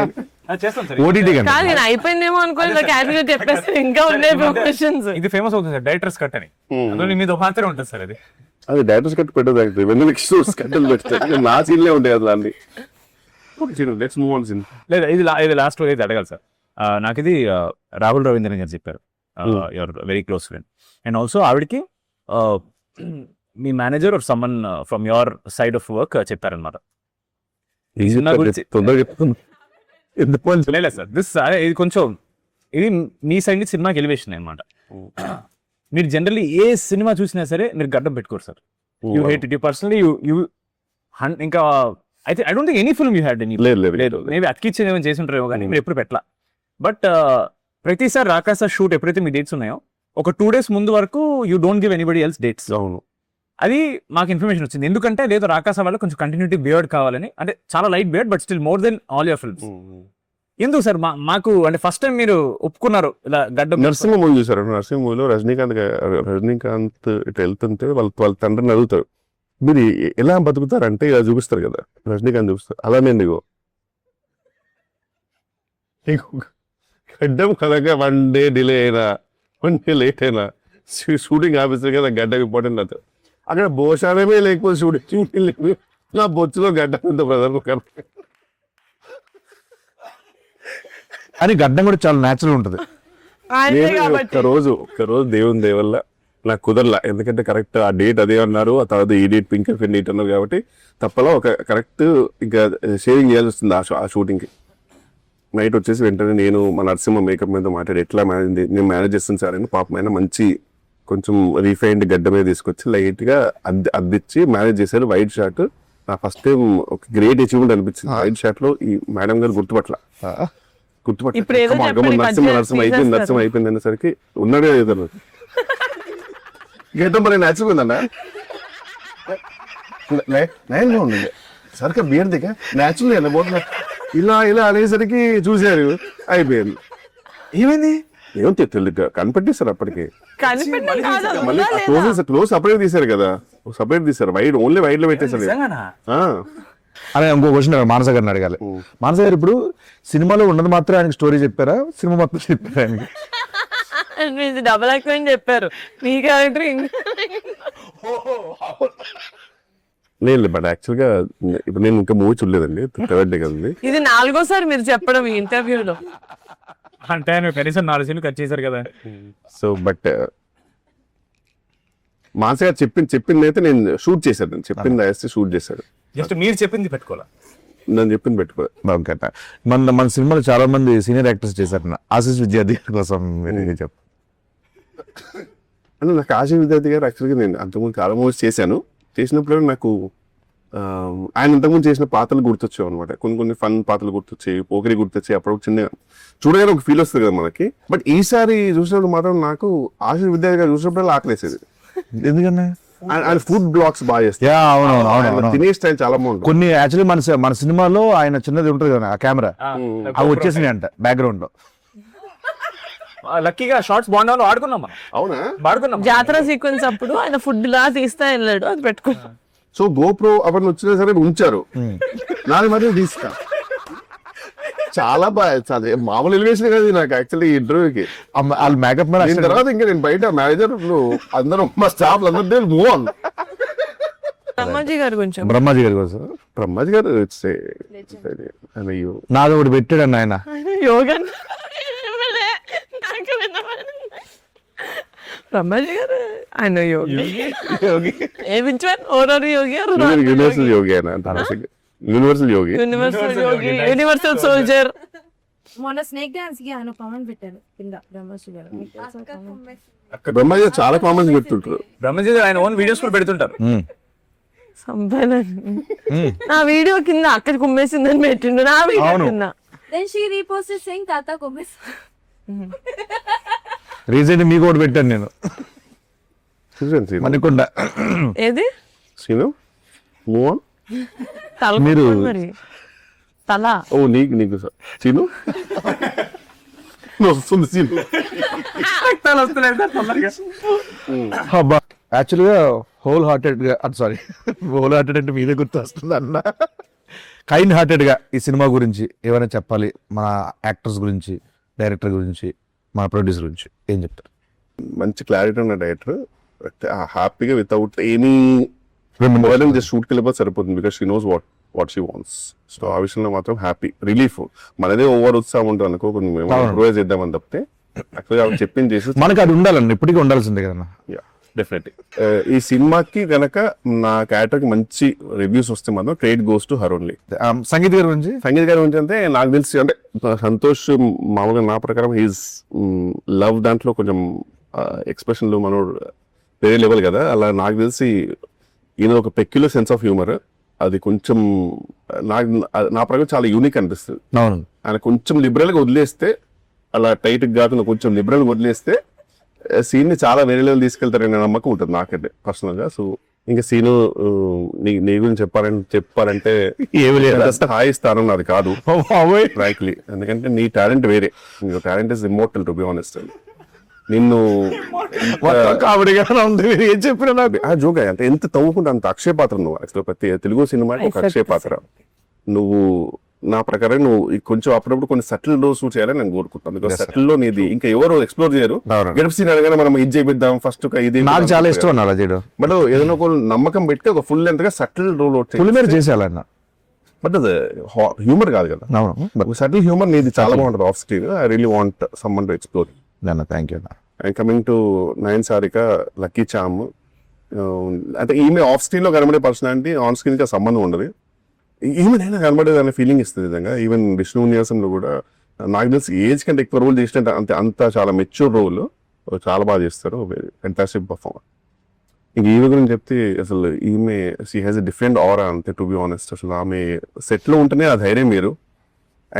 ఓటీటీ కాదు, నేను అయిపోయిందేమో అనుకోని క్యాజువల్ గా చెప్పేస్తే ఇంకా ఉన్నాయి ప్రమోషన్స్. ఇది ఫేమస్ అవుతుంది సార్, డైరెక్టర్స్ కట్ అని. అందులో మీద మాత్రమే ఉంటుంది సార్ అది. అది డైరెక్టర్స్ కట్ పెట్టదు, కట్టలు పెడతారు. నా సీన్లే ఉంటాయి అసలు అన్ని. Let's move on scene. లేదా ఇది లాస్ట్ అయితే అడగాలి సార్. నాకు ఇది రాహుల్ రవీంద్రన్ గారు చెప్పారు, your very close friend. And also ఆవిడకి మీ manager or someone from your side of work చెప్పారనమాట. లేదు సార్, ఇది కొంచెం ఇది మీ సైడ్ నుంచి సినిమాకి ఎలివేషన్ అనమాట. మీరు జనరల్లీ ఏ సినిమా చూసినా సరే మీరు గడ్డం పెట్టుకోరు sir. You hate it, you personally you ఇంకా అయితే I don't think any film you had any. లేదు, మేబీ అతికిచ్చేది ఏమైనా చేసి ఉంటారేమో కానీ మీరు ఎప్పుడు పెట్టలా. బట్ ప్రతిసారి రాకాస షూట్ ఎప్పుడైతే మీ డేట్స్ ఉన్నాయో ఒక 2 days ముందు వరకు you don't give anybody else dates. అవును, అది మాకు ఇన్ఫర్మేషన్ వచ్చింది. ఎందుకంటే లేదు రాకాస వల్ల కొంచెం కంటిన్యూటీ బియర్డ్ కావాలని, అంటే చాలా light beard but still more than all your films. ఎందుకు సార్ మాకు అంటే ఫస్ట్ టైం మీరు ఒప్పుకున్నారు ఇలా గడ్డ? నరసింహ మూవీ చూసారు, నరసింహ మూవీలో రజనీకాంత్ ఇట్లా వెళ్తుంటే వాళ్ళ తండ్రిని అడుగుతారు, మీరు ఎలా బతుకుతారంటే ఇలా చూపిస్తారు కదా, రజనీకాంత్ చూపిస్తారు. అలానే నీకు గడ్డం కనుక 1 day డిలే అయినా 1 day లేట్ అయినా షూటింగ్ ఆఫీసర్ కదా గడ్డం ఇంపార్టెంట్ అవుతుంది. అక్కడ భోషానమే లేకపోతే షూటింగ్ లేదు, నా బొచ్చులో గడ్డం ఉంది బ్రదర్. అని గడ్డం కూడా చాలా న్యాచురల్ ఉంటుంది. ఒక్కరోజు దేవుని దేవల్ల నాకు కుదరలా, ఎందుకంటే కరెక్ట్ ఆ డేట్ అదే అన్నారు, ఆ తర్వాత ఈ డేట్ పింక్ డేట్ అన్నారు కాబట్టి తప్పలా ఒక కరెక్ట్ ఇంకా షేవింగ్ చేయాల్సి వస్తుంది ఆ షూటింగ్ కి. నైట్ వచ్చేసి వెంటనే నేను మా నరసింహ మేకప్ మీద మాట్లాడి ఎట్లా నేను మేనేజ్ చేస్తాను సార్ అని పాపం ఆయన మంచి కొంచెం రీఫైన్డ్ గడ్డ మీద తీసుకొచ్చి లైట్ గా అద్దిచ్చి మేనేజ్ చేశారు. వైట్ షార్ట్ నా ఫస్ట్ టైం ఒక గ్రేట్ అచీవ్మెంట్ అనిపించింది. వైట్ షార్ట్ లో ఈ మేడం గారు గుర్తుపట్ల ఇప్పుడు ఏదో చెప్పండి, నరసింహ అయిపోయింది అనేసరికి ఉన్నాడే ఏదో గడ్డం మరి నేచురల్ నయంగా ఉండండి సరిగ్గా బియర్ దిగా నేచురల్ వెళ్ళబోతున్నా ఇలా అనేసరికి చూశారు అయిపోయింది. ఏమైంది? ఏమో తెలియదు కనిపెట్టేశారు అప్పటికి. కనిపెట్టడం కాదు, అది మళ్ళీ ఉందా లేదా? క్లోజ్ సపరేట్ తీశారు కదా, సపరేట్ తీశారు. వైడ్ ఓన్లీ వైడ్ లో పెట్టేశారు. నిజంగానా? ఆ. అరే ఇంకో క్వశ్చన్ మానస గారిని అడగాలి. మానస గారు ఇప్పుడు సినిమాలో ఉన్నది మాత్రం ఆయనకి స్టోరీ చెప్పారా, సినిమా మొత్తం చెప్పారా ఆయనకి? మీది డబల్ ఎక్కువ అని చెప్పారు, మీ క్యారెక్టర్ లేదు బట్ యాక్చువల్ గా ఇప్పుడు నేను ఇంకా మూవీ చూడలేదండి, థర్డ్ డే కదండి. ఇది 4గోసారి మీరు చెప్పడం ఈ ఇంటర్వ్యూలో. అంటే ఆయన కనీసం 4 సీన్లు కట్ చేశారు కదా. సో బట్ మానస గారు చెప్పింది అయితే నేను షూట్ చేశాను, నేను చెప్పింది వేస్తే షూట్ చేశాడు. జస్ట్ మీరు చెప్పింది పెట్టుకోవాలా, నేను చెప్పింది పెట్టుకో. ఓకే. మన సినిమాలో చాలా మంది సీనియర్ యాక్టర్స్ చేశారు. ఆశీష్ విద్యార్థి కోసం మీరు చెప్పు. అంటే నాకు ఆశీష్ విద్యార్థి గారు యాక్చువల్గా నేను అంతకుముందు చాలా మూవీస్ చేశాను. చేసినప్పుడు నాకు ఆయన ఇంతకుముందు చేసిన పాత్రలు గుర్తొచ్చావు అనమాట. కొన్ని ఫన్ పాత్రలు గుర్తొచ్చాయి, పోకరి గుర్తొచ్చాయి. అప్పుడు చిన్న చూడగానే ఒక ఫీల్ వస్తుంది కదా మనకి. బట్ ఈసారి చూసినప్పుడు మాత్రం నాకు ఆశీష్ విద్యార్థి గారు చూసినప్పుడు ఆకలేసేది. ఎందుకన్నా? ఆయన ఫుడ్ బ్లాగ్స్ బాగా చేస్తారు. అవును. తినే స్టైల్ చాలా బాగుంటుంది. కొన్ని యాక్చువల్లీ మన సినిమాలో ఆయన చిన్నది ఉంటుంది కదా ఆ కెమెరా, అవి వచ్చేసినాయి అంట బ్యాక్గ్రౌండ్ లో. లక్కీగా షార్ట్స్ బాగుండాలో ఆడుకున్నాం మనం. అవునా? ఆడుకున్నాం. జాతర సీక్వెన్స్ అప్పుడు ఆయన ఫుడ్ లా తీస్తా వెళ్ళాడు, అది పెట్టుకున్నాం. సో గోప్రో అవన్నీ వచ్చినా సరే ఉంచారు. నాది మరి తీసుకా చాలా బాగా, చాలా మామూలు ఎలివేషన్ కదా నాకు యాక్చువల్లీ ఈ ఇంటర్వ్యూకి. వాళ్ళు మేకప్ దీని తర్వాత ఇంకా నేను బయట మేనేజర్ అందరూ మా స్టాఫ్ అందరూ మూవ్ ఆన్. బ్రహ్మాజీ గారు కొంచెం. బ్రహ్మాజీ గారి కోసం బ్రహ్మాజీ గారు నాది ఒకటి పెట్టాడు ఆయన. యోగా బ్రహ్మాజీ గారు ఆయన యోగి. A which one? ఓరర్ Yogi, universal యోగి ఆయన, యూనివర్సల్ యోగి, యూనివర్సల్ యోగి, యూనివర్సల్ సోల్జర్. మొన్న స్నేక్ డాన్స్ కి ఆయన కామెంట్ పెట్టారు కింద బ్రహ్మశ్రీ గారు. బ్రహ్మాజీ గారు చాలా కామెంట్స్ పెడుతుంటారు. బ్రహ్మజీ ఆయన ఓన్ వీడియోస్ కూడా పెడుతుంటారు. నా వీడియో కింద అక్కడ కుమ్మేసిందని పెట్టిండు, నా వీడియో కింద. Then she reposted saying Tata Kumis. Recent మీకు ఒకటి పెట్టాను నేను, మణికొండ. ఏది? Scene move on. తల మీరు మరి తల. ఓ నీకు సీను వస్తుంది సీను. అబ్బా యాక్చువల్ గా హోల్ హార్టెడ్ గా, హోల్ హార్టెడ్ అంటే మీదే గుర్తు వస్తుంది అన్న. కైండ్ హార్టెడ్ గా ఈ సినిమా గురించి ఏమైనా చెప్పాలి, మన యాక్టర్స్ గురించి, డైరెక్టర్ గురించి, మన ప్రొడ్యూసర్ గురించి ఏం చెప్తారు? మంచి క్లారిటీ ఉన్న డైరెక్టర్, హ్యాపీగా వితౌట్ ఎనీ జస్ట్ షూట్కి వెళ్ళిపోతే సరిపోతుంది. Because she knows what she wants. So ఆ విషయంలో మాత్రం హ్యాపీ, రిలీఫ్. మనదే ఓవర్ ఉత్సాహం ఉంటుంది అనుకో, కొంచెం ఇంప్రూవైజ్ చేద్దామని తప్పితే యాక్చువల్గా చెప్పింది చేసి మనకి అది ఉండాలండి, ఇప్పటికీ ఉండాల్సిందే కదన్నా. డెఫినెట్లీ ఈ సినిమాకి గనక నా క్యారెక్టర్ కి మంచి రివ్యూస్ వస్తే మాత్రం credit goes to her only. Sangeet గారి గురించి అంటే నాకు తెలిసి అంటే సంతోష్ మామూలుగా నా ప్రకారం హీస్ లవ్ దాంట్లో కొంచెం ఎక్స్ప్రెషన్లు మనోడు వేరే లెవెల్ కదా. అలా నాకు తెలిసి ఈయన ఒక పెక్యులర్ సెన్స్ ఆఫ్ హ్యూమర్, అది కొంచెం నా ప్రకారం చాలా యూనిక్ అనిపిస్తుంది. ఆయన కొంచెం లిబరల్ గా వదిలేస్తే, అలా టైట్ కాకుండా కొంచెం లిబరల్ గా వదిలేస్తే సీన్ ని చాలా వేరే లెవెల్ తీసుకెళ్తారనే నమ్మకం ఉంటుంది నాకైతే పర్సనల్ గా. సో ఇంకా సీను నీ గురించి చెప్పాలంటే హాయి స్థానం నాది కాదు ఫ్రాంక్లీ, ఎందుకంటే నీ టాలెంట్ వేరే. నీ talent is immortal to be honest. నిన్ను ఏం చెప్పినా నాకు జోగా అంటే ఎంత తవ్వుకుంటే అంత అక్షయ పాత్ర నువ్వు. యాక్చువల్ ప్రతి తెలుగు సినిమాకి ఒక అక్షయ పాత్ర నువ్వు. నా ప్రకారం నువ్వు కొంచెం అప్పుడప్పుడు కొన్ని సటిల్ లో షూట్ చేయాలని నేను కోరుకుంటాను. బికాస్ సటిల్ లో నీది ఇంకా ఎవరు ఎక్స్ప్లోర్ చేయరు. గెటప్ సీన్ అనగానే మనం ఇది చేపిద్దాం ఫస్ట్ ఇది నాకు చాలా ఇష్టం అన్న అలా చేయడం. బట్ ఏదైనా ఒక నమ్మకం పెట్టి ఒక ఫుల్ లెంత్ గా సటిల్ రోల్ ఫుల్ మీద చేసేయాలన్న. బట్ అది హ్యూమర్ కాదు కదా. సటిల్ హ్యూమర్ నీది చాలా బాగుంటుంది off screen. I really want someone to explore. Thank you. And coming to Nayan Sarika, lucky charm, అంటే ఈమె ఆఫ్ స్క్రీన్ లో కనబడే పర్సనాలిటీ ఆన్ స్క్రీన్ కి సంబంధం ఉండదు. ఈమె కనబడేది అనే ఫీలింగ్ ఇస్తుంది నిజంగా. ఈవెన్ విష్ణు విన్యాసంలో కూడా నాకు తెలిసి ఏజ్ కంటే ఎక్కువ రోల్ చేసినట్టు అంత చాలా మెచ్యూర్ రోల్, చాలా బాగా చేస్తారు, ఫెంటాస్టిక్ పర్ఫార్మర్. ఇంక ఈమె గురించి చెప్తే అసలు ఈమె షీ హ్యాస్ ఎ డిఫరెంట్ ఆరా అంతే, టు బి ఆనెస్ట్. అసలు ఆమె సెట్ లో ఉంటేనే ఆ ధైర్యం మీరు.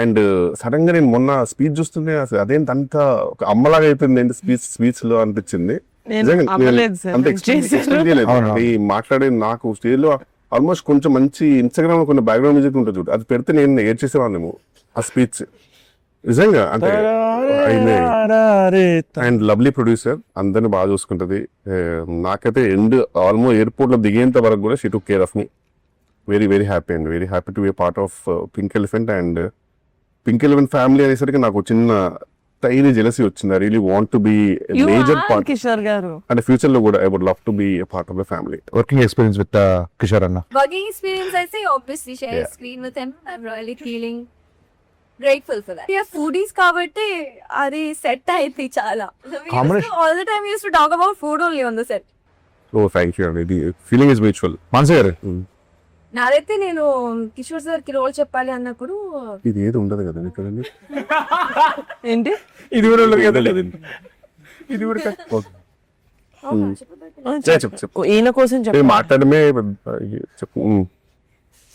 అండ్ సడన్ గా నేను మొన్న స్పీచ్ చూస్తుంటే అసలు అదేంటి అంత ఒక అమ్మలాగా అయిపోయింది ఏంటి స్పీచ్ లో అనిపించింది. నిజంగా అవ్వలేదు sir. అంత expect చేయలేదు. ఈ మాట్లాడే నాకు స్టేజ్ లో ఆల్మోస్ట్ కొంచెం మంచి ఇన్స్టాగ్రామ్ లో కొన్ని బ్యాక్గ్రౌండ్ మ్యూజిక్ ఉంటుంది చూడు, అది పెడితే నేను ఏడ్చేసేవాళ్ళేమో ఆ స్పీచ్. నిజంగా అంటే అండ్ లవ్లీ ప్రొడ్యూసర్, అందరిని బాగా చూసుకుంటది. నాకైతే ఆల్మోస్ట్ ఎయిర్పోర్ట్ లో దిగేంత వరకు కూడా she took care of me. Very very happy and very happy to be part of Pink Elephant. And Pink Elephant family అనేసరికి నాకు చిన్న టైనీ జెలసీ వచ్చింది. I really want to be You major are part, Kishore garu. అంటే ఫ్యూచర్ లో కూడా I would love to be part of the family. Working experience with Kishore అన్న. Working experience, I say obviously share Yeah. screen with him. I'm really feeling grateful for that. Yeah, foodies kabatti adi set ayithi chala. All the time we used to talk about food only on the set. ఓ థ్యాంక్ యూ అండి, ఫీలింగ్ ఇస్ మ్యూచువల్. మనసు గారు నాదైతే నేను కిషోర్ సార్ కి రోల్ చెప్పాలి అన్నప్పుడు ఇది ఏది ఉండదు కదా ఇక్కడ. ఏంటి ఇది కూడా ఉండదు కదా, ఇది కూడా చెప్పు ఈయన కోసం నేను చెప్పాలి. మాట్లాడమే చెప్పు.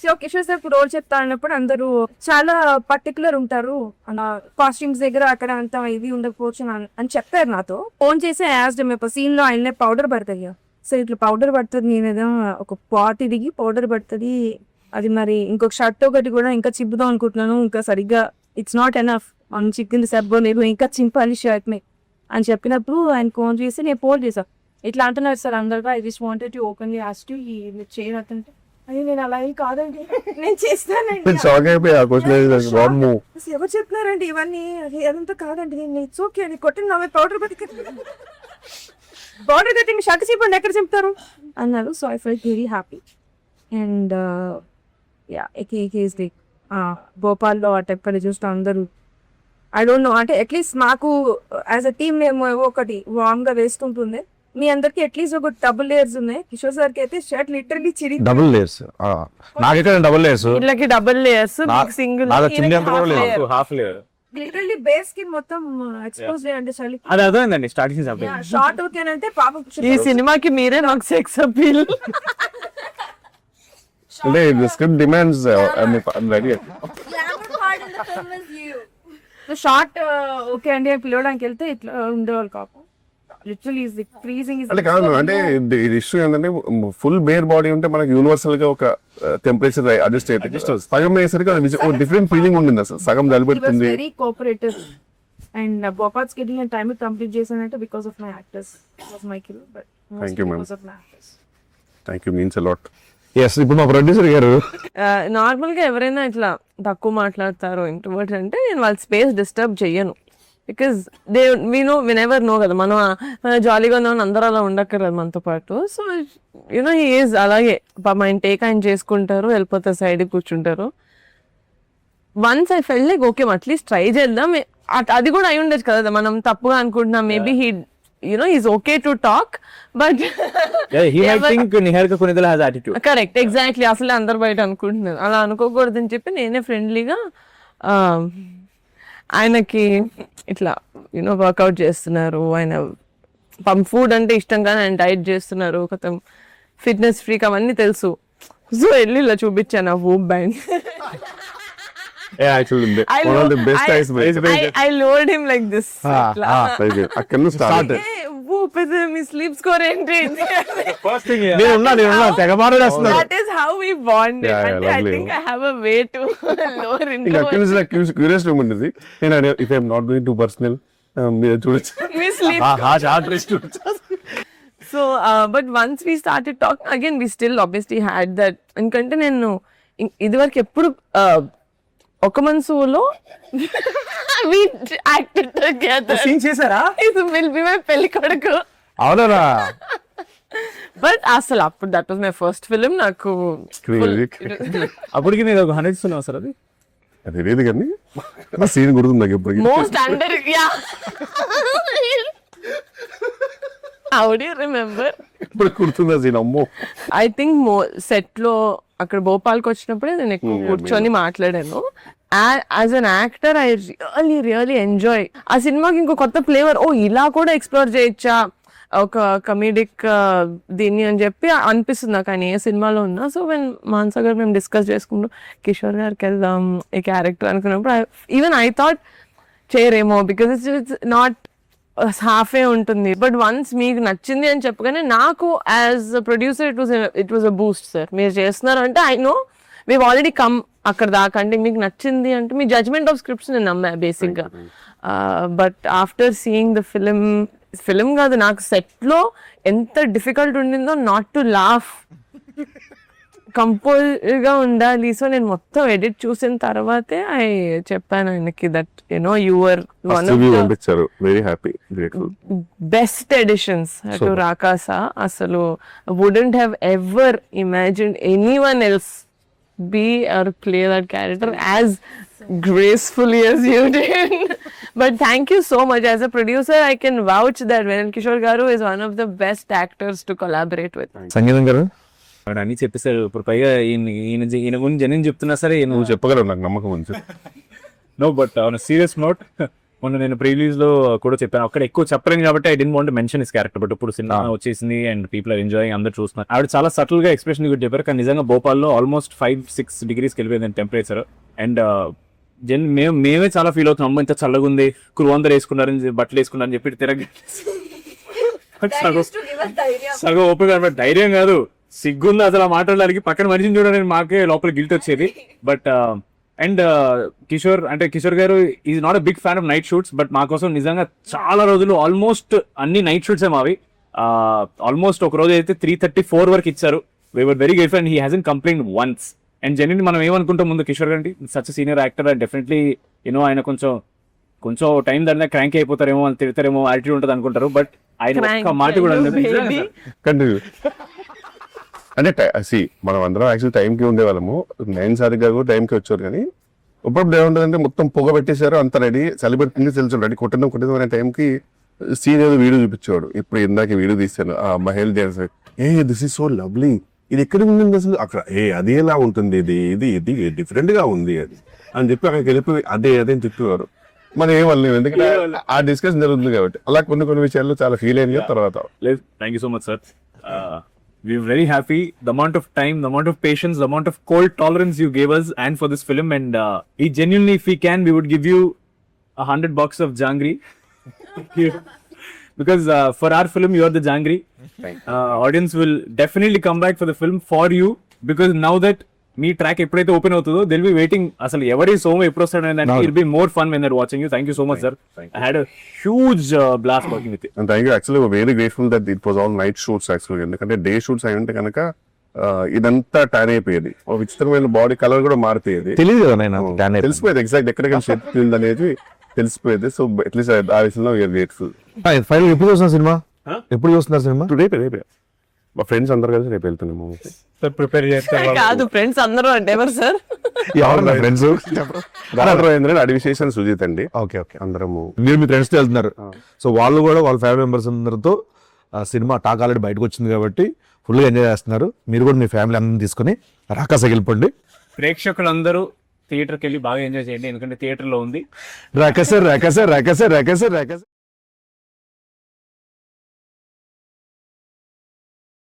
సో కిషోర్ సార్ కి రోల్ చెప్తా అన్నప్పుడు అందరూ చాలా పర్టికులర్ ఉంటారు, కాస్ట్యూమ్స్ దగ్గర అక్కడ అంత ఇది ఉండకపోవచ్చు అని చెప్పారు నాతో. ఫోన్ చేసి యాజ్డ్ మేము సీన్ లో ఆయన పౌడర్ పడుతుంది, సో ఇట్లా పౌడర్ పడుతుంది, నేనేదో ఒక పాట్ దిగి పౌడర్ పడుతుంది, అది మరి ఇంకొక షర్ట్ ఒకటి కూడా ఇంకా చిప్పుదాం అనుకుంటున్నాను, ఇంకా సరిగ్గా ఇట్స్ నాట్ ఎనఫ్, మనం చిక్కింది సబ్బో నేను ఇంకా చింపాలి షర్ట్ మే అని చెప్పినప్పుడు ఆయన ఫోన్ చేసి నేను ఫోన్ చేశాను. ఇట్లా అంటున్నారు సార్ అందరుగా, I just wanted to openly ask you చేయనట్టుంటే అది నేను అలా ఏం కాదండి నేను చేస్తానండి. షాక్ అయిపోయి ఆ క్వశ్చన్ అసలు ఎవరు చెప్తున్నారండి ఇవన్నీ, అది అదంతా కాదండి, నేను ఇట్స్ ఓకే అని కొట్టిన నా పౌడర్ పౌడర్ కట్టింగ్ షర్ట్ చెప్పండి ఎక్కడ చెప్తారు అన్నారు. So I felt very happy. And yeah is the భోపాల్లో ఆ టెంపర్ చూస్తే అందరూ ఐ డోంట్ నో, అంటే అట్లీస్ట్ మాకు యాజ్ అ టీమ్ మేము ఒకటి వార్మ్ గా వేస్తుంటుంది, మీ అందరికి అట్లీస్ట్ ఒక డబుల్ లేయర్స్ ఉన్నాయి. కిషోర్ సార్ కి అయితే షర్ట్ లిటరలీ చిరి డబుల్ లేయర్స్, నాకెక్కడ డబుల్ లేయర్స్, వీళ్ళకి డబుల్ లేయర్స్, సింగిల్ చింది అంత కూడా లేదు. హాఫ్ లేయర్ లిటరలీ బేస్ కి మొత్తం ఎక్స్పోజ్ చేయండి చలి. అది అర్థమైందండి స్టార్టింగ్ షార్ట్ ఓకేనంటే పాపం ఈ సినిమాకి మీరే నాకు సెక్స్ అపీల్. అంటే script demands ready. Glamour part in the film is you. Short okay అండి అని పిలవడానికి వెళ్తే ఇట్లా ఉండేవాళ్ళు కాపు. లిటరలీ ఇస్ ఫ్రీజింగ్ ఇస్ అంటే కాదు, అంటే ఇది ఇష్యూ ఏంటంటే ఫుల్ బేర్ బాడీ ఉంటే మనకి యూనివర్సల్ గా ఒక టెంపరేచర్ అడ్జస్ట్ అయితే సగం అయ్యేసరికి డిఫరెంట్ ఫీలింగ్ ఉండింది. అసలు సగం జలిపెడుతుంది. Very cooperative and Bhopal schedule and time complete చేశానంటే because of my actors, was my kill, but Thank you, ma'am. Because of my actors. Thank you, means a lot. Yes, ఇప్పుడు మా ప్రొడ్యూసర్ గారు నార్మల్ గా ఎవరైనా ఇట్లా తక్కువ మాట్లాడతారు ఇంట్రోవర్ట్ అంటే నేను వాళ్ళ స్పేస్ డిస్టర్బ్ చెయ్యను, బికాస్ నెవర్ నో కదా, మనం జాలీగా ఉన్నామని అందరూ అలా ఉండక్కర్లేదు మనతో పాటు. సో యూనో హీ ఈజ్ అలాగే ఆయన టేక్ ఆయన చేసుకుంటారు, వెళ్ళిపోతారు, సైడ్ కూర్చుంటారు. Once I felt like okay at least try చేద్దాం, అది కూడా అయి ఉండొచ్చు కదా, మనం తప్పుగా అనుకుంటున్నాం, maybe he is okay to talk, but he might think Niharika Kunidala has attitude. Correct, exactly, అసలు అందరు బయట అనుకుంటున్నారు, అలా అనుకోకూడదని చెప్పి నేనే ఫ్రెండ్లీగా ఆయనకి ఇట్లా వర్కౌట్ చేస్తున్నారు, ఆయన ఫుడ్ అంటే ఇష్టం కానీ ఆయన డైట్ చేస్తున్నారు, కొత్త ఫిట్నెస్ ఫ్రీక్ అవన్నీ తెలుసు. సో వెళ్ళి ఇలా చూపించాను ఆ Whoop band. Actually one of the best eyes I lured him like this. అక్కడ నుంచి స్టార్ట్. Whoop is మీ స్లీప్ స్కోర్ ఏంటి? First thing, నేనున్నా తెగ మాట్లాడేస్తున్నారు. That is how we bonded. Yeah, And I lovely. think I have a way to lower ఇంకా అక్కడ into నుంచి నాకు క్యూరియస్ ఉండేది. నేను if I'm not going to personal మీరు చూడొచ్చు. we sleep. So, but once we started talking, again, we still obviously had that. ఎందుకంటే నేను ఇదివరకు ఎప్పుడు ఒక మనసులో we acted together. సీన్ చేశారా? It will be my పెళ్లి కొడుకు. అవునా? బట్ అసలు అప్పుడు that was my first film. నాకు అప్పటికి నేను ఒక 100 ఇస్తున్నావు సార్. అది అది లేదు కానీ సీన్ గుర్తుంది నాకు ఎప్పటికీ. Most under how do you remember? ఇప్పుడు గుర్తుందా సీన్? అమ్మో, ఐ థింక్ సెట్ లో అక్కడ భోపాల్కి వచ్చినప్పుడే నేను ఎక్కువ కూర్చొని మాట్లాడాను. As an actor I really enjoy ఆ సినిమాకి. ఇంకో కొత్త ఫ్లేవర్, ఓ ఇలా కూడా ఎక్స్ప్లోర్ చేయొచ్చా ఒక కమీడిక్ దీన్ని అని చెప్పి అనిపిస్తుంది నాకు ఆయన ఏ సినిమాలో ఉన్నా. సో వెన్ మాన్సా గారు మేము డిస్కస్ చేసుకుంటూ కిషోర్ గారికి వెళ్దాం ఈ క్యారెక్టర్ అనుకున్నప్పుడు ఈవెన్ ఐ థాట్ చేయరేమో, బికాస్ ఇట్స్ నాట్ హాఫే ఉంటుంది. బట్ వన్స్ మీకు నచ్చింది అని చెప్పగానే నాకు as a producer it was a boost. Sir మీరు చేస్తున్నారు అంటే I know we've already come అక్కడ దాకా. అంటే మీకు నచ్చింది అంటే మీ జడ్జ్మెంట్ ఆఫ్ స్క్రిప్ట్స్ నేను నమ్మా బేసిక్గా. But after seeing the film కాదు, నాకు సెట్లో ఎంత డిఫికల్ట్ ఉండిందో నాట్ టు లాఫ్, కంపోజ్గా ఉండాలి. సో నేను మొత్తం ఎడిట్ చూసిన తర్వాతే ఐ చెప్పాను ఆయనకి that you know your one of the పంపించారు. Very happy, grateful. Best editions to Rakasa. అసలు wouldn't have ever imagined anyone else be or play that character as gracefully as you did. But thank you so much. As a producer, I can vouch that Venan Kishore Garu is one of the best actors to collaborate with. సంగీతం గారు వాడు అన్ని చెప్పేశారు. ఇప్పుడు పైగా ఈయన గురించి జనం చెప్తున్నా సరే నువ్వు చెప్పగలవు, నాకు నమ్మకం ఉంది. No, but on serious note మొన్న నేను ప్రీలీజ్ లో కూడా చెప్పాను, అక్కడ ఎక్కువ చెప్పలేను కాబట్టి I don't want mention his character. But ఇప్పుడు సినిమా వచ్చేసింది అండ్ పీపుల్ ఆర్ ఎంజాయింగ్, అందరూ చూస్తున్నారు. ఆవిడ చాలా సటిల్ గా ఎక్స్ప్రెషన్ కూడా చెప్పారు. కానీ నిజంగా భోపాల్లో ఆల్మోస్ట్ 5-6 degrees వెళ్ళిపోయింది టెంపరేచర్. అండ్ మేమే చాలా ఫీల్ అవుతున్నాం, అమ్మ ఇంత చల్లగా ఉంది, అందరు వేసుకున్నారని బట్టలు వేసుకున్నారని చెప్పి తిరగ సగం ఓపిక. ధైర్యం కాదు, సిగ్గుంది అసలు మాట్లాడడానికి. పక్కన మనిషిని చూడడానికి మాకే లోపల గిల్ట్ వచ్చేది. But and Kishore garu is not a big fan of night shoots. But మా కోసం నిజంగా చాలా రోజులు ఆల్మోస్ట్ అన్ని నైట్ షూట్స్ మావి. ఆల్మోస్ట్ ఒక రోజు అయితే 3:34 వరకు ఇచ్చారు. We were very grateful and he hasn't complaint once. And genuinely మనం ఏమనుకుంటాం ముందు కిషోర్ గారి such senior actor and definitely you know ఆయన కొంచెం టైం దాని క్రాంక్ అయిపోతారేమో, అని తిడతారేమో, యాటిట్యూడ్ ఉంటుంది అనుకుంటారు. బట్ ఆయన ఒక్క మాట కూడా కంటిన్యూ అంటే మనం అందరం యాక్చువల్ టైంకి ఉండేవాళ్ళము. 9 సారిగా కూడా టైంకి వచ్చారు. కానీ ఇప్పుడు ఏముంటుందంటే మొత్తం పొగ పెట్టేశారు, అంత రెడీ, సెలబ్రిటీ తెలుసు రెడీ, కొట్టడం అనే టైంకి సీన్ ఏదో వీడియో చూపించాడు. ఇప్పుడు ఇందాక వీడియో తీశాను, ఆ మహేల్ dance, this is so lovely, ఇది ఎక్కడ ఉంటుంది అసలు, అక్కడ అది ఎలా ఉంటుంది, ఇది డిఫరెంట్ గా ఉంది అది అని చెప్పి అక్కడికి వెళ్ళిపోయి అదే చెప్పేవారు. మనం ఏమనలేము, ఎందుకంటే ఆ డిస్కషన్ జరుగుతుంది కాబట్టి. అలా కొన్ని విషయాల్లో చాలా ఫీల్ అయింది. తర్వాత thank you so much sir. We're very happy. The amount of time, the amount of patience, the amount of cold tolerance you gave us and for this film. And we genuinely, if we can, we would give you $100 of jangri. Because for our film, you are the jangri. Audience will definitely come back for the film for you. Because now that me track ఎప్పుడైతే ఓపెన్ అవుతుందో దిల్ బి వెయిటింగ్. అసలు ఎవరి సోమ ఎప్పుడు వస్తాడు అంటే it be more fun when they're watching you. Thank you so much sir. I had a huge blast working with you. And thank you. Actually very grateful that it was all night shoots యాక్చువల్గా. ఎందుకంటే డే షూట్స్ అయి ఉంటే కనుక ఇదంతా ట్యాన్ అయిపోయేది, విచిత్రమైన బాడీ కలర్ కూడా మారిపోయేది. తెలియదు కదా నేను తెలిసిపోయేది ఎగ్జాక్ట్ ఎక్కడికైనా షేప్ అనేది తెలిసిపోయేది. సో అట్లీస్ట్ ఆ విషయంలో వీఆర్ గ్రేట్ఫుల్. ఫైనల్ ఎప్పుడు చూస్తున్నారు సినిమా? ఎప్పుడు చూస్తున్నారు సినిమా? రేపే మా ఫ్రెండ్స్ అందరు కలిసి రేపు వెళ్తున్నాము. ప్రిపేర్ కాదు ఫ్రెండ్స్ అందరూ అంటే ఎవరు సార్? ఫ్రెండ్స్ అడివిశేషన్ సుజిత్ అండి. ఓకే అందరము మీరు మీ ఫ్రెండ్స్ తో వెళ్తున్నారు. సో వాళ్ళు కూడా వాళ్ళ ఫ్యామిలీ మెంబర్స్ అందరితో సినిమా టాక్ ఆల్రెడీ బయటకు వచ్చింది కాబట్టి ఫుల్గా ఎంజాయ్ చేస్తున్నారు. మీరు కూడా మీ ఫ్యామిలీ అందరిని తీసుకుని రాకాసకి వెళ్ళిపోండి. ప్రేక్షకులందరూ థియేటర్కి వెళ్ళి బాగా ఎంజాయ్ చేయండి, ఎందుకంటే థియేటర్లో ఉంది రాకాస.